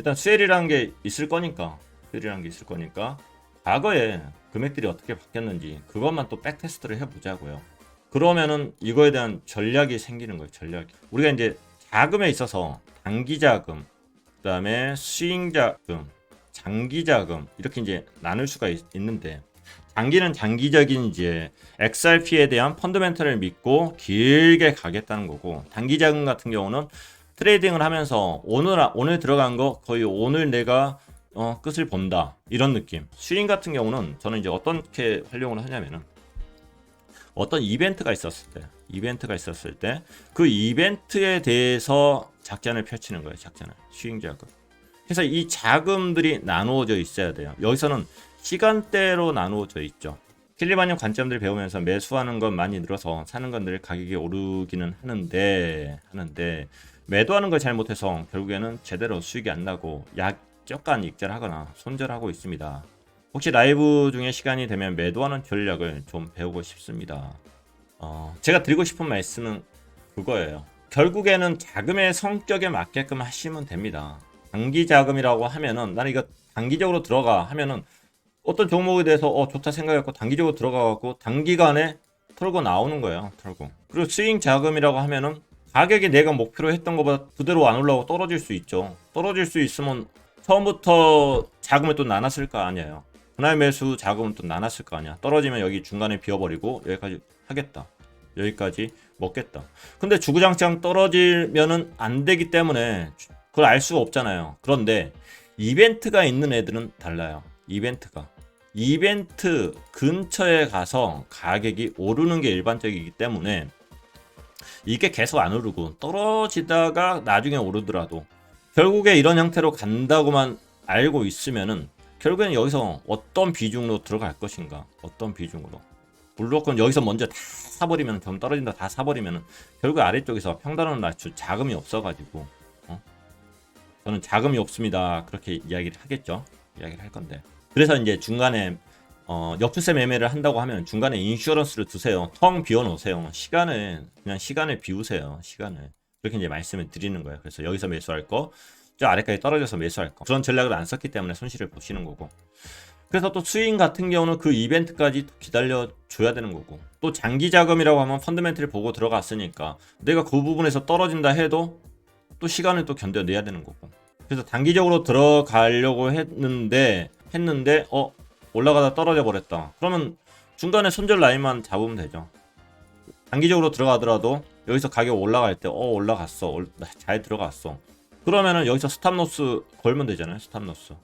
일단 수혜리라는 게 있을 거니까 과거에 금액들이 어떻게 바뀌었는지 그것만 또 백테스트를 해보자고요. 그러면은 이거에 대한 전략이 생기는 거예요. 전략이. 우리가 이제 자금에 있어서 단기 자금, 그다음에 수익 자금, 장기 자금 이렇게 이제 나눌 수가 있는데, 장기는 장기적인 이제 XRP에 대한 펀더멘털을 믿고 길게 가겠다는 거고, 단기 자금 같은 경우는 트레이딩을 하면서 오늘 들어간 거 거의 오늘 내가 끝을 본다 이런 느낌. 수익 같은 경우는 저는 이제 어떻게 활용을 하냐면은, 어떤 이벤트가 있었을 때 그 이벤트에 대해서 작전을 펼치는 거예요. 작전을. 수익 자금. 그래서 이 자금들이 나누어져 있어야 돼요. 여기서는 시간대로 나누어져 있죠. 킬리바님 관점들 배우면서 매수하는 건 많이 늘어서 사는 건 늘 가격이 오르기는 하는데 매도하는 걸 잘못해서 결국에는 제대로 수익이 안 나고 약간 익절하거나 손절하고 있습니다. 혹시 라이브 중에 시간이 되면 매도하는 전략을 좀 배우고 싶습니다. 제가 드리고 싶은 말씀은 그거예요. 결국에는 자금의 성격에 맞게끔 하시면 됩니다. 단기 자금이라고 하면은 나는 이거 단기적으로 들어가 하면은 어떤 종목에 대해서 좋다 생각했고 단기적으로 들어가갖고 단기간에 털고 나오는 거예요. 털고. 그리고 스윙 자금이라고 하면은 가격이 내가 목표로 했던 것보다 그대로 안 올라오고 떨어질 수 있죠. 떨어질 수 있으면 처음부터 자금을 또 나눴을 거 아니에요. 분할 매수 자금은 또 나눴을 거 아니야. 떨어지면 여기 중간에 비워버리고 여기까지 하겠다. 여기까지 먹겠다. 근데 주구장창 떨어지면은 안 되기 때문에 그걸 알 수가 없잖아요. 그런데 이벤트가 있는 애들은 달라요. 이벤트 근처에 가서 가격이 오르는 게 일반적이기 때문에 이게 계속 안 오르고 떨어지다가 나중에 오르더라도 결국에 이런 형태로 간다고만 알고 있으면은 결국에는 여기서 어떤 비중으로 들어갈 것인가, 어떤 비중으로. 무조건 여기서 먼저 다 사버리면, 좀 떨어진다 다 사버리면은 결국 아래쪽에서 평단을 낮출 자금이 없어가지고 저는 자금이 없습니다 그렇게 이야기를 하겠죠. 이야기를 할 건데, 그래서 이제 중간에 역수세 매매를 한다고 하면 중간에 인슈어런스를 두세요. 텅 비워 놓으세요. 그냥 시간을 비우세요. 시간을. 그렇게 이제 말씀을 드리는 거예요. 그래서 여기서 매수할 거, 저 아래까지 떨어져서 매수할 거. 그런 전략을 안 썼기 때문에 손실을 보시는 거고. 그래서 또 스윙 같은 경우는 그 이벤트까지 기다려 줘야 되는 거고. 또 장기 자금이라고 하면 펀더멘트를 보고 들어갔으니까 내가 그 부분에서 떨어진다 해도 또 시간을 또 견뎌내야 되는 거고. 그래서 단기적으로 들어가려고 했는데 올라가다 떨어져 버렸다. 그러면 중간에 손절 라인만 잡으면 되죠. 단기적으로 들어가더라도 여기서 가격 올라갈 때 올라갔어. 잘 들어갔어. 그러면은 여기서 스탑로스 걸면 되잖아요. 스탑로스.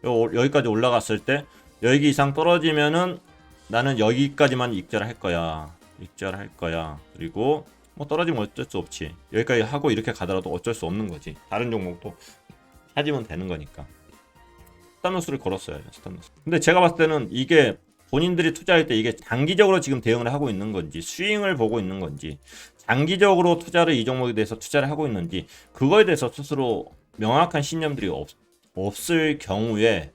여기까지 올라갔을 때 여기 이상 떨어지면은 나는 여기까지만 익절할 거야. 그리고 뭐 떨어지면 어쩔 수 없지. 여기까지 하고 이렇게 가더라도 어쩔 수 없는 거지. 다른 종목도 찾으면 되는 거니까. 스탑로스를 걸었어야죠. 스탑로스. 근데 제가 봤을 때는 이게 본인들이 투자할 때 이게 장기적으로 지금 대응을 하고 있는 건지, 스윙을 보고 있는 건지, 장기적으로 투자를 이 종목에 대해서 투자를 하고 있는지, 그거에 대해서 스스로 명확한 신념들이 없을 경우에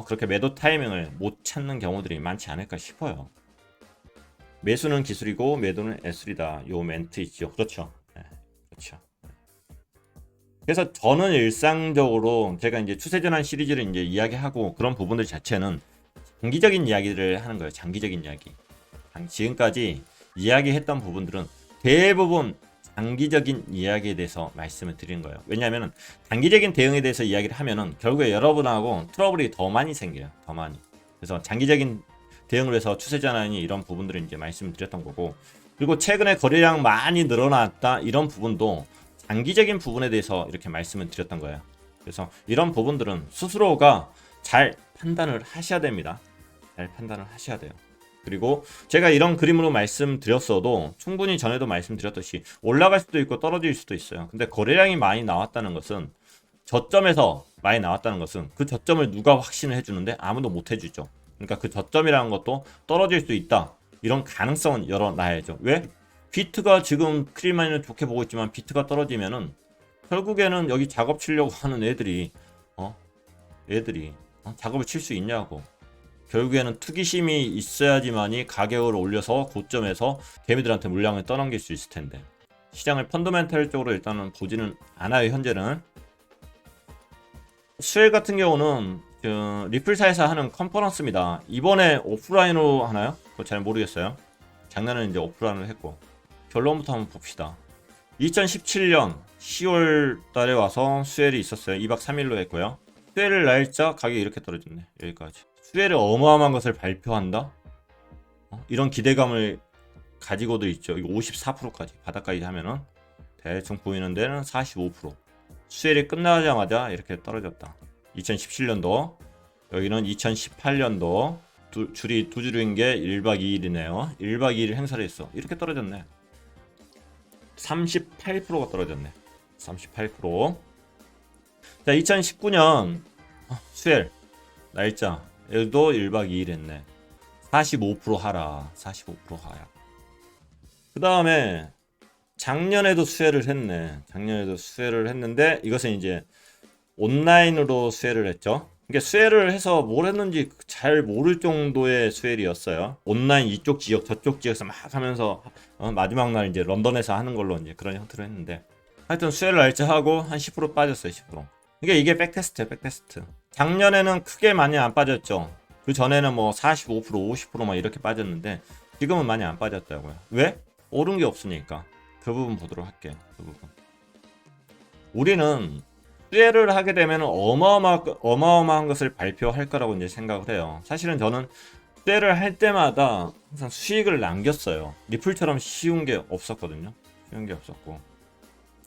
그렇게 매도 타이밍을 못 찾는 경우들이 많지 않을까 싶어요. 매수는 기술이고 매도는 예술이다. 요 멘트 있죠. 그렇죠. 네, 그렇죠. 그래서 저는 일상적으로 제가 이제 추세전환 시리즈를 이제 이야기하고 그런 부분들 자체는 장기적인 이야기를 하는 거예요. 장기적인 이야기. 지금까지 이야기했던 부분들은 대부분 장기적인 이야기에 대해서 말씀을 드리는 거예요. 왜냐하면 단기적인 대응에 대해서 이야기를 하면은 결국에 여러분하고 트러블이 더 많이 생겨요. 더 많이. 그래서 장기적인 대응을 해서 추세전환이 이런 부분들을 이제 말씀을 드렸던 거고, 그리고 최근에 거래량 많이 늘어났다 이런 부분도 장기적인 부분에 대해서 이렇게 말씀을 드렸던 거예요. 그래서 이런 부분들은 스스로가 잘 판단을 하셔야 됩니다. 잘 판단을 하셔야 돼요. 그리고 제가 이런 그림으로 말씀드렸어도 충분히 전에도 말씀드렸듯이 올라갈 수도 있고 떨어질 수도 있어요. 근데 거래량이 많이 나왔다는 것은, 저점에서 많이 나왔다는 것은 그 저점을 누가 확신을 해주는데 아무도 못 해주죠. 그러니까 그 저점이라는 것도 떨어질 수 있다. 이런 가능성은 열어놔야죠. 왜? 비트가 지금 크리마니는 좋게 보고 있지만 비트가 떨어지면은 결국에는 여기 작업 치려고 하는 애들이 작업을 칠 수 있냐고. 결국에는 투기심이 있어야지만이 가격을 올려서 고점에서 개미들한테 물량을 떠넘길 수 있을 텐데, 시장을 펀더멘탈적으로 일단은 보지는 않아요. 현재는. 수엘 같은 경우는 그 리플사에서 하는 컨퍼런스입니다. 이번에 오프라인으로 하나요? 그거 잘 모르겠어요. 작년에는 이제 오프라인으로 했고. 결론부터 한번 봅시다. 2017년 10월 달에 와서 수엘이 있었어요. 2박 3일로 했고요. 수엘 날짜 가격이 이렇게 떨어졌네. 여기까지. 수엘이 어마어마한 것을 발표한다? 이런 기대감을 가지고도 있죠. 이거 54%까지 바닥까지 하면은 대충 보이는 데는 45%. 수엘이 끝나자마자 이렇게 떨어졌다. 2017년도, 여기는 2018년도 줄이 두 줄인 게 1박 2일이네요. 1박 2일 행사를 했어. 이렇게 떨어졌네. 38%가 떨어졌네. 38%. 자, 2019년 수엘 날짜 여기도 1박 2일 했네. 45% 하라. 45% 하야. 그 다음에 작년에도 수혜를 했네. 작년에도 수혜를 했는데 이것은 이제 온라인으로 수혜를 했죠. 이게 수혜를 해서 뭘 했는지 잘 모를 정도의 수혜이었어요. 온라인 이쪽 지역 저쪽 지역에서 막 하면서 마지막 날 이제 런던에서 하는 걸로 이제 그런 형태로 했는데 하여튼 수혜를 날짜 하고 한 10% 빠졌어요. 10%. 이게 백테스트예요. 백테스트. 작년에는 크게 많이 안 빠졌죠. 그 전에는 뭐 45% 50%막 이렇게 빠졌는데 지금은 많이 안 빠졌다고요. 왜? 오른 게 없으니까. 그 부분 보도록 할게요. 그 부분. 우리는 수혜를 하게 되면 어마어마한 것을 발표할 거라고 이제 생각을 해요. 사실은 저는 수혜를 할 때마다 항상 수익을 남겼어요. 리플처럼 쉬운 게 없었거든요. 쉬운 게 없었고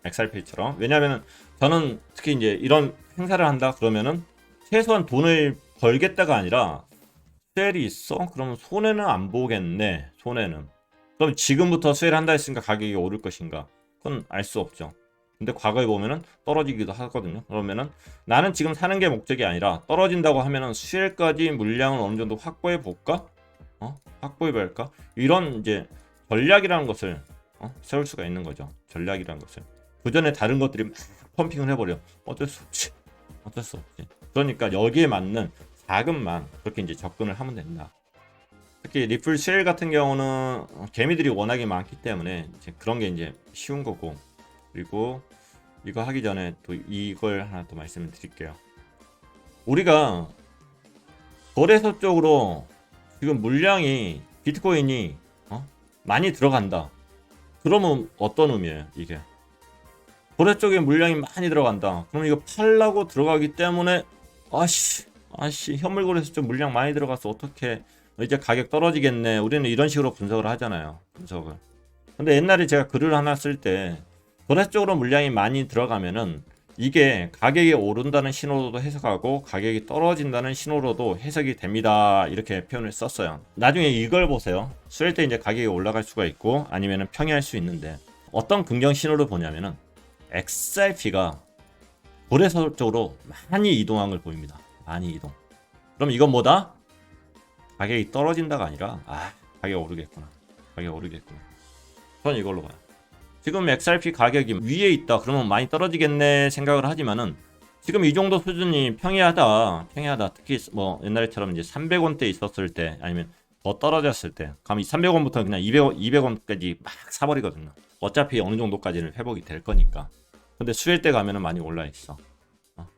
XRP처럼. 왜냐하면 저는 특히 이제 이런 행사를 한다 그러면은 최소한 돈을 벌겠다가 아니라 수혜이 있어? 그러면 손해는 안 보겠네. 손해는. 그럼 지금부터 수혜를 한다 했으니까 가격이 오를 것인가? 그건 알 수 없죠. 근데 과거에 보면은 떨어지기도 하거든요. 그러면은 나는 지금 사는 게 목적이 아니라 떨어진다고 하면은 수혜까지 물량을 어느 정도 확보해 볼까? 확보해 볼까? 이런 이제 전략이라는 것을 세울 수가 있는 거죠. 전략이라는 것을. 그 전에 다른 것들이 막 펌핑을 해버려. 어쩔 수 없지. 어쩔 수 없지. 그러니까 여기에 맞는 자금만 그렇게 이제 접근을 하면 된다. 특히 리플 수엘 같은 경우는 개미들이 워낙에 많기 때문에 이제 그런 게 이제 쉬운 거고. 그리고 이거 하기 전에 또 이걸 하나 또 말씀을 드릴게요. 우리가 거래소 쪽으로 지금 물량이 비트코인이 많이 들어간다. 그러면 어떤 의미예요? 이게 거래 쪽에 물량이 많이 들어간다. 그럼 이거 팔라고 들어가기 때문에 아씨 현물 거래소 쪽 물량 많이 들어가서 어떻게 이제 가격 떨어지겠네. 우리는 이런 식으로 분석을 하잖아요. 분석을. 근데 옛날에 제가 글을 하나 쓸 때 거래 쪽으로 물량이 많이 들어가면은 이게 가격이 오른다는 신호로도 해석하고 가격이 떨어진다는 신호로도 해석이 됩니다. 이렇게 표현을 썼어요. 나중에 이걸 보세요. 수일 때 이제 가격이 올라갈 수가 있고 아니면은 평이할 수 있는데 어떤 긍정 신호를 보냐면은 XRP가 거래소 쪽으로 많이 이동한 걸 보입니다. 많이 이동. 그럼 이건 뭐다? 가격이 떨어진다가 아니라 가격 오르겠구나. 가격 오르겠구나. 저는 이걸로 봐요. 지금 XRP 가격이 위에 있다. 그러면 많이 떨어지겠네 생각을 하지만은 지금 이 정도 수준이 평이하다. 특히 뭐 옛날처럼 이제 300원대 있었을 때 아니면 더 떨어졌을 때 그럼 이 300원부터 그냥 200원까지 막 사버리거든요. 어차피 어느 정도까지는 회복이 될 거니까. 근데 수일 때 가면은 많이 올라 있어.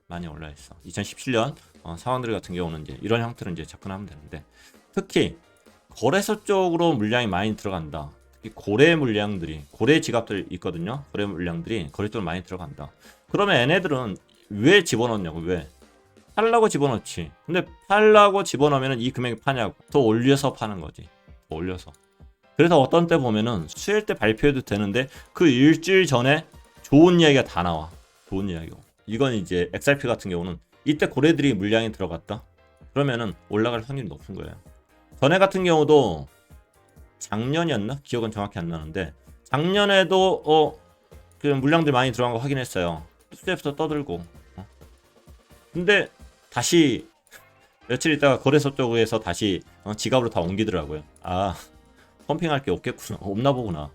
많이 올라 있어. 2017년 상황들 같은 경우는 이제 이런 형태로 이제 접근하면 되는데 특히 거래소 쪽으로 물량이 많이 들어간다. 특히 고래 물량들이 고래 지갑들 있거든요. 고래 물량들이 거래 쪽으로 많이 들어간다. 그러면 얘네들은 왜 집어넣냐고 왜? 팔라고 집어넣지. 근데 팔라고 집어넣으면 이 금액이 파냐고. 더 올려서 파는 거지. 더 올려서. 그래서 어떤 때 보면은 수일 때 발표해도 되는데 그 일주일 전에 좋은 이야기가 다 나와. 좋은 이야기고. 이건 이제 XRP 같은 경우는 이때 고래들이 물량이 들어갔다. 그러면은 올라갈 확률이 높은 거예요. 전에 같은 경우도 작년이었나? 기억은 정확히 안 나는데 작년에도 그 물량들 많이 들어간 거 확인했어요. 수제부터 떠들고. 근데 다시 며칠 있다가 거래소 쪽에서 다시 지갑으로 다 옮기더라고요. 펌핑할 게 없나 보구나.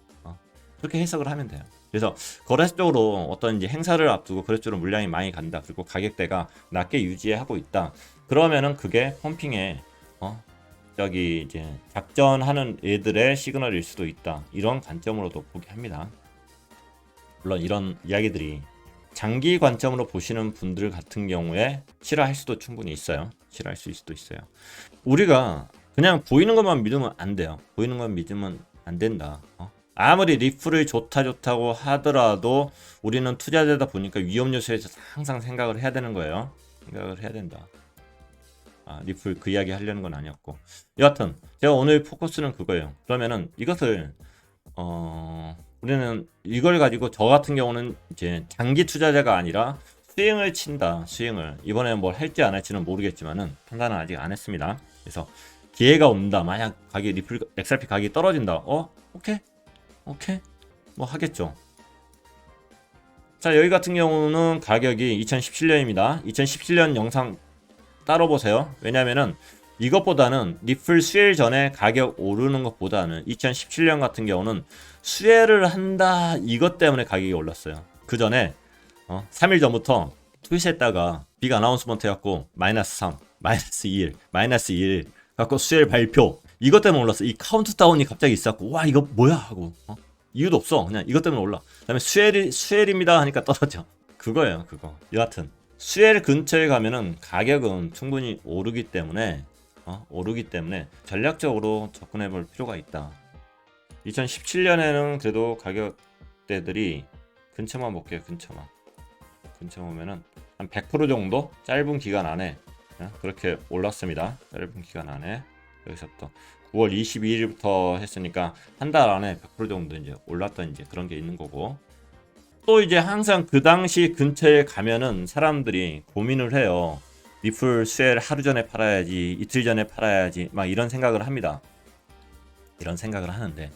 그렇게 해석을 하면 돼요. 그래서 거래소 쪽으로 어떤 이제 행사를 앞두고 거래소 쪽으로 물량이 많이 간다. 그리고 가격대가 낮게 유지하고 있다. 그러면은 그게 펌핑에 저기 이제 작전하는 애들의 시그널일 수도 있다. 이런 관점으로도 보게 합니다. 물론 이런 이야기들이 장기 관점으로 보시는 분들 같은 경우에 싫어할 수도 충분히 있어요. 싫어할 수도 있어요. 우리가 그냥 보이는 것만 믿으면 안 돼요. 보이는 것만 믿으면 안 된다. 아무리 리플을 좋다고 하더라도 우리는 투자자다 보니까 위험 요소에서 항상 생각을 해야 되는 거예요. 생각을 해야 된다. 리플 그 이야기 하려는 건 아니었고, 여하튼 제가 오늘 포커스는 그거예요. 그러면은 이것을 우리는 이걸 가지고 저 같은 경우는 이제 장기 투자자가 아니라 스윙을 친다. 스윙을 이번에 뭘 할지 안 할지는 모르겠지만은 판단은 아직 안 했습니다. 그래서 기회가 온다. 만약 가격 리플 XRP 가격이 떨어진다. 오케이 뭐 하겠죠. 자, 여기 같은 경우는 가격이 2017년입니다. 2017년 영상 따로 보세요. 왜냐면은 이것보다는 리플 수혜일 전에 가격 오르는 것보다는 2017년 같은 경우는 수혜를 한다 이것 때문에 가격이 올랐어요. 그 전에 3일 전부터 트윗했다가 빅 아나운스먼트 해갖고 마이너스 3, 마이너스 2일, 마이너스 2일 갖고 수혜일 발표 이것 때문에 올랐어. 이 카운트다운이 갑자기 있었고 와 이거 뭐야 하고 이유도 없어. 그냥 이것 때문에 올라. 그다음에 수혜일입니다 하니까 떨어져. 그거예요. 그거. 여하튼 수혜일 근처에 가면은 가격은 충분히 오르기 때문에 전략적으로 접근해 볼 필요가 있다. 2017년에는 그래도 가격대들이 근처만 볼게요. 근처 보면은 한 100% 정도 짧은 기간 안에 그렇게 올랐습니다. 짧은 기간 안에 여기서부터 9월 22일부터 했으니까 한 달 안에 100% 정도 이제 올랐던 이제 그런 게 있는 거고, 또 이제 항상 그 당시 근처에 가면은 사람들이 고민을 해요. 리플 수혜를 하루 전에 팔아야지, 이틀 전에 팔아야지, 막 이런 생각을 합니다. 이런 생각을 하는데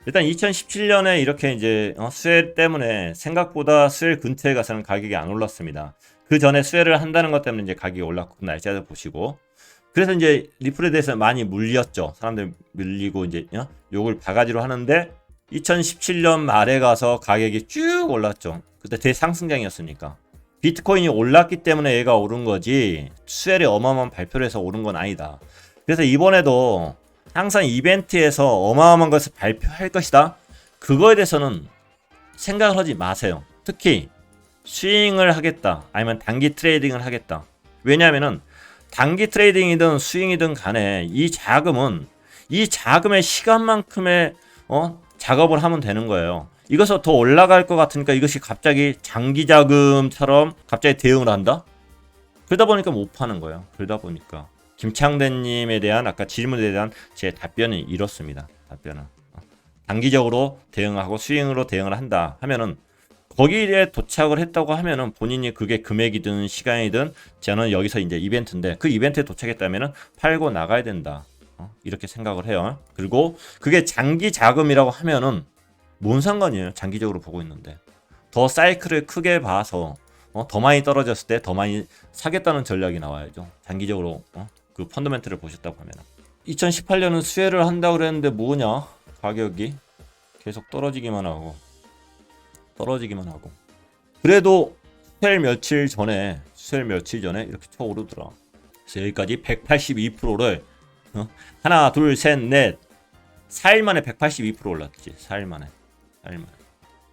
일단 2017년에 이렇게 이제 수혜 때문에 생각보다 수혜 근처에 가서는 가격이 안 올랐습니다. 그 전에 수혜를 한다는 것 때문에 이제 가격이 올랐고 그 날짜를 보시고, 그래서 이제 리플에 대해서 많이 물렸죠. 사람들 물리고 이제 욕을 바가지로 하는데 2017년 말에 가서 가격이 쭉 올랐죠. 그때 대상승장이었으니까. 비트코인이 올랐기 때문에 얘가 오른 거지 수혜를 어마어마한 발표를 해서 오른 건 아니다. 그래서 이번에도 항상 이벤트에서 어마어마한 것을 발표할 것이다. 그거에 대해서는 생각을 하지 마세요. 특히 스윙을 하겠다. 아니면 단기 트레이딩을 하겠다. 왜냐하면은 단기 트레이딩이든 스윙이든 간에 이 자금의 시간만큼의 작업을 하면 되는 거예요. 이것서 더 올라갈 것 같으니까 이것이 갑자기 장기 자금처럼 갑자기 대응을 한다? 그러다 보니까 못 파는 거예요. 그러다 보니까 김창대님에 대한 아까 질문에 대한 제 답변은 이렇습니다. 답변은 단기적으로 대응하고 스윙으로 대응을 한다 하면은 거기에 도착을 했다고 하면은 본인이 그게 금액이든 시간이든 저는 여기서 이제 이벤트인데 그 이벤트에 도착했다면은 팔고 나가야 된다. 이렇게 생각을 해요. 그리고 그게 장기 자금이라고 하면은 뭔 상관이에요. 장기적으로 보고 있는데 더 사이클을 크게 봐서 더 많이 떨어졌을 때 더 많이 사겠다는 전략이 나와야죠. 장기적으로 그 펀더멘트를 보셨다고 하면 2018년은 수혜를 한다고 그랬는데 뭐냐, 가격이 계속 떨어지기만 하고 그래도 수혜일 며칠 전에 이렇게 쳐 오르더라. 그래서 여기까지 182%를 하나 둘 셋 넷 4일 만에 182% 올랐지. 4일 만에.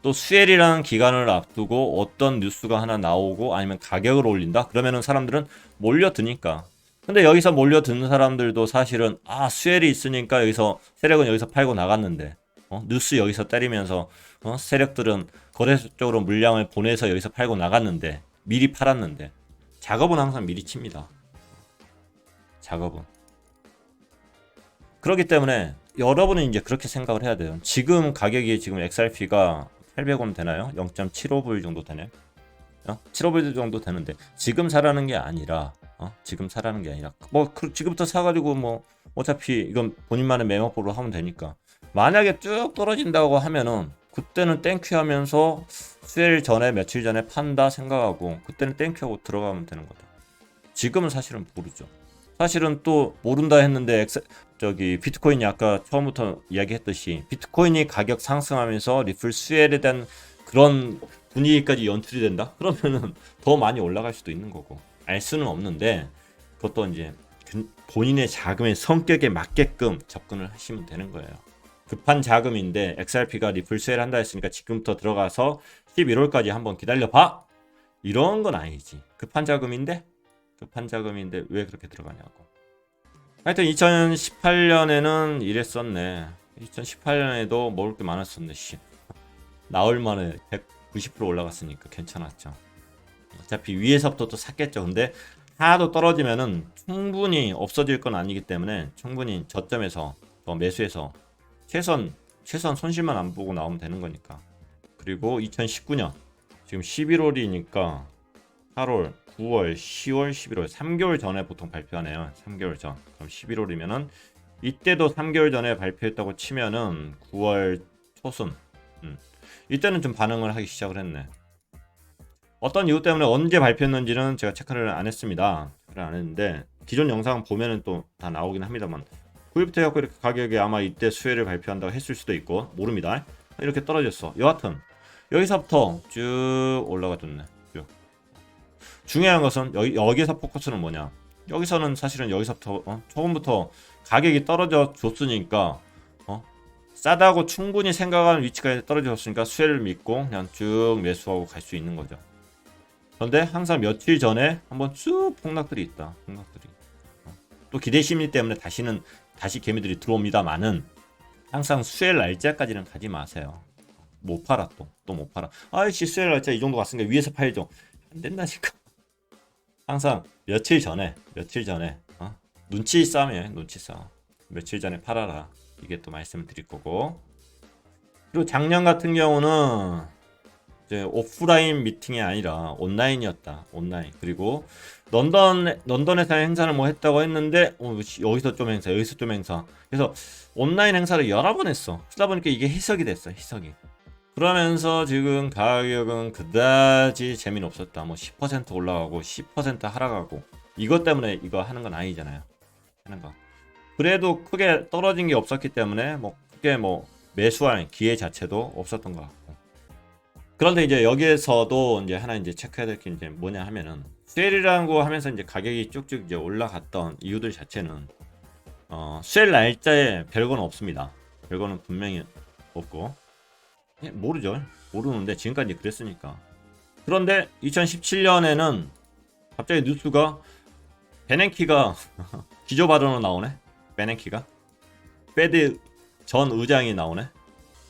또 수혜일이라는 기간을 앞두고 어떤 뉴스가 하나 나오고 아니면 가격을 올린다? 그러면은 사람들은 몰려드니까. 근데 여기서 몰려드는 사람들도 사실은 수혜일이 있으니까 여기서 세력은 여기서 팔고 나갔는데 뉴스 여기서 때리면서 세력들은 거래소 쪽으로 물량을 보내서 여기서 팔고 나갔는데 미리 팔았는데 작업은 항상 미리 칩니다. 작업은. 그렇기 때문에 여러분은 이제 그렇게 생각을 해야 돼요. 지금 가격이 지금 XRP가 800원 되나요? 0.75불 정도 되네. 75불 정도 되는데 지금 사라는 게 아니라 뭐 지금부터 사가지고 뭐 어차피 이건 본인만의 매매법으로 하면 되니까 만약에 쭉 떨어진다고 하면은 그때는 땡큐 하면서 수혜일 전에 며칠 전에 판다 생각하고 그때는 땡큐 하고 들어가면 되는 거다. 지금은 사실은 모르죠. 사실은 또 모른다 했는데 비트코인이 아까 처음부터 이야기했듯이 비트코인이 가격 상승하면서 리플 수혜에 대한 그런 분위기까지 연출이 된다? 그러면은 더 많이 올라갈 수도 있는 거고 알 수는 없는데 그것도 이제 본인의 자금의 성격에 맞게끔 접근을 하시면 되는 거예요. 급한 자금인데 XRP가 리플 수혜를 한다 했으니까 지금부터 들어가서 11월까지 한번 기다려봐. 이런 건 아니지. 급한 자금인데 왜 그렇게 들어가냐고. 하여튼 2018년에는 이랬었네. 2018년에도 먹을 게 많았었네. 씨. 나올 만에 190% 올라갔으니까 괜찮았죠. 어차피 위에서부터 또 샀겠죠. 근데 하나도 떨어지면은 충분히 없어질 건 아니기 때문에 충분히 저점에서 더 매수해서 최선 손실만 안 보고 나오면 되는 거니까. 그리고 2019년 지금 11월이니까 8월, 9월, 10월, 11월 3개월 전에 보통 발표하네요. 3개월 전. 그럼 11월이면은 이때도 3개월 전에 발표했다고 치면은 9월 초순. 이때는 좀 반응을 하기 시작을 했네. 어떤 이유 때문에 언제 발표했는지는 제가 체크를 안 했습니다. 체크를 안 했는데 기존 영상 보면은 또 다 나오긴 합니다만 구입부터 해갖고 이렇게 가격이 아마 이때 수혜를 발표한다고 했을 수도 있고 모릅니다. 이렇게 떨어졌어. 여하튼 여기서부터 쭉 올라가줬네. 쭉. 중요한 것은 여기서 포커스는 뭐냐? 여기서는 사실은 여기서부터 조금부터 가격이 떨어져 줬으니까 싸다고 충분히 생각하는 위치까지 떨어졌으니까 수혜를 믿고 그냥 쭉 매수하고 갈 수 있는 거죠. 그런데 항상 며칠 전에 한번 쭉 폭락들이 있다. 또 기대 심리 때문에 다시 개미들이 들어옵니다만은 항상 수혜 날짜까지는 가지 마세요. 못 팔아 또 못 팔아. 아이씨 수혜 날짜 이 정도 갔으니까 위에서 팔죠. 안 된다니까. 항상 며칠 전에 눈치 싸움이에요. 눈치 싸움. 며칠 전에 팔아라. 이게 또 말씀을 드릴 거고. 그리고 작년 같은 경우는 이제 오프라인 미팅이 아니라 온라인이었다. 온라인. 그리고 런던에서 행사를 뭐 했다고 했는데 여기서 좀 행사, 여기서 좀 행사. 그래서 온라인 행사를 여러 번 했어. 그러다 보니까 이게 희석이 됐어. 희석이. 그러면서 지금 가격은 그다지 재미는 없었다. 뭐 10% 올라가고 10% 하락하고 이것 때문에 이거 하는 건 아니잖아요. 하는 거. 그래도 크게 떨어진 게 없었기 때문에 뭐 크게 뭐 매수할 기회 자체도 없었던 것 같고. 그런데 이제 여기에서도 이제 하나 이제 체크해야 될 게 이제 뭐냐 하면은 세일이라고 하면서 이제 가격이 쭉쭉 이제 올라갔던 이유들 자체는 세일 날짜에 별거는 없습니다. 별거는 분명히 없고 모르죠. 모르는데 지금까지 그랬으니까. 그런데 2017년에는 갑자기 뉴스가 베냉키가 기조 발언으로 나오네. 베냉키가 페드 전 의장이 나오네.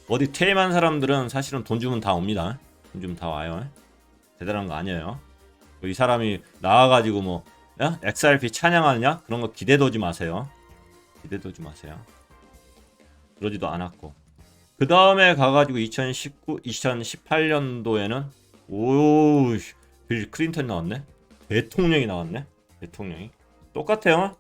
어디 퇴임한 사람들은 사실은 돈 주면 다 옵니다. 돈 주면 다 와요. 대단한 거 아니에요. 이 사람이 나와가지고 뭐 야? XRP 찬양하느냐? 그런 거 기대도 하지 마세요. 기대도 하지 마세요. 그러지도 않았고. 그 다음에 가가지고 2018년도에는 빌 클린턴 나왔네. 대통령이 나왔네. 대통령이 똑같아요.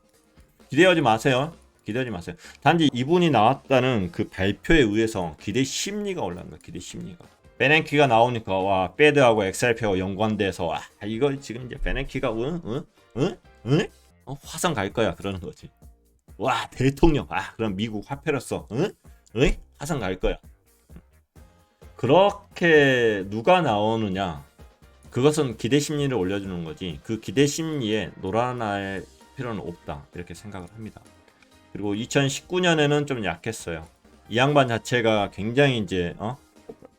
기대하지 마세요. 기대하지 마세요. 단지 이분이 나왔다는 그 발표에 의해서 기대 심리가 올라간 거야. 기대 심리가. 베냉키가 나오니까 와 배드하고 XRP하고 연관돼서 이거 지금 이제 베냉키가 화성 갈 거야 그러는 거지. 와 대통령 그럼 미국 화폐로서 화성 갈 거야. 그렇게 누가 나오느냐 그것은 기대 심리를 올려주는 거지 그 기대 심리에 놀아날 필요는 없다 이렇게 생각을 합니다. 그리고 2019년에는 좀 약했어요. 이 양반 자체가 굉장히 이제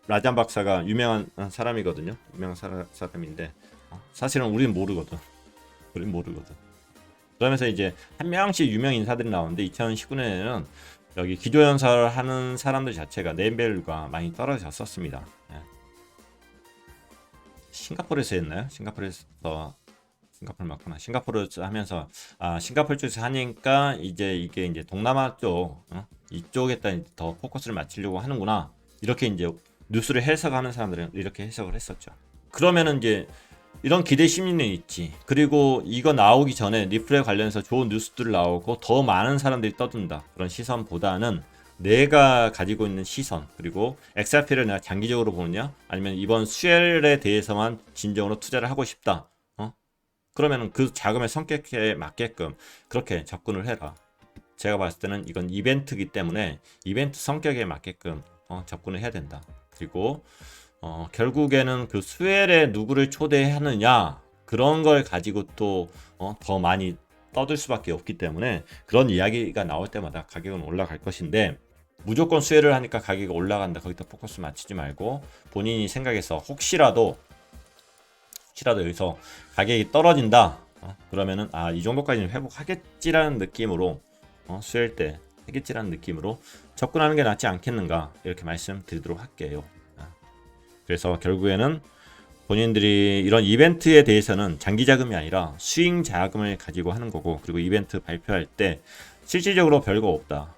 라잔 박사가 유명한 사람이거든요. 유명한 사람인데 사실은 우리는 모르거든. 그러면서 이제 한 명씩 유명 인사들이 나오는데 2019년에는 여기 기조연설을 하는 사람들 자체가 네임밸류가 많이 떨어졌었습니다. 싱가포르에서 했나요? 싱가포르에서 맞구나. 싱가포르에서 하면서 싱가포르 쪽에서 하니까 이제 이게 이제 동남아 쪽 이쪽에다 더 포커스를 맞추려고 하는구나. 이렇게 이제 뉴스를 해석하는 사람들은 이렇게 해석을 했었죠. 그러면은 이제 이런 기대 심리는 있지. 그리고 이거 나오기 전에 리플에 관련해서 좋은 뉴스들 나오고 더 많은 사람들이 떠든다. 그런 시선보다는 내가 가지고 있는 시선 그리고 XRP를 내가 장기적으로 보느냐 아니면 이번 수혜에 대해서만 진정으로 투자를 하고 싶다. 그러면 그 자금의 성격에 맞게끔 그렇게 접근을 해라. 제가 봤을 때는 이건 이벤트이기 때문에 이벤트 성격에 맞게끔 접근을 해야 된다. 그리고 결국에는 그 수혜에 누구를 초대하느냐 그런 걸 가지고 또 더 많이 떠들 수밖에 없기 때문에 그런 이야기가 나올 때마다 가격은 올라갈 것인데 무조건 수혜를 하니까 가격이 올라간다 거기다 포커스 맞추지 말고 본인이 생각해서 혹시라도 혹시라도 여기서 가격이 떨어진다, 그러면은 이 정도까지는 회복하겠지라는 느낌으로 수요일 때 하겠지라는 느낌으로 접근하는 게 낫지 않겠는가, 이렇게 말씀드리도록 할게요. 그래서 결국에는 본인들이 이런 이벤트에 대해서는 장기 자금이 아니라 스윙 자금을 가지고 하는 거고, 그리고 이벤트 발표할 때 실질적으로 별거 없다,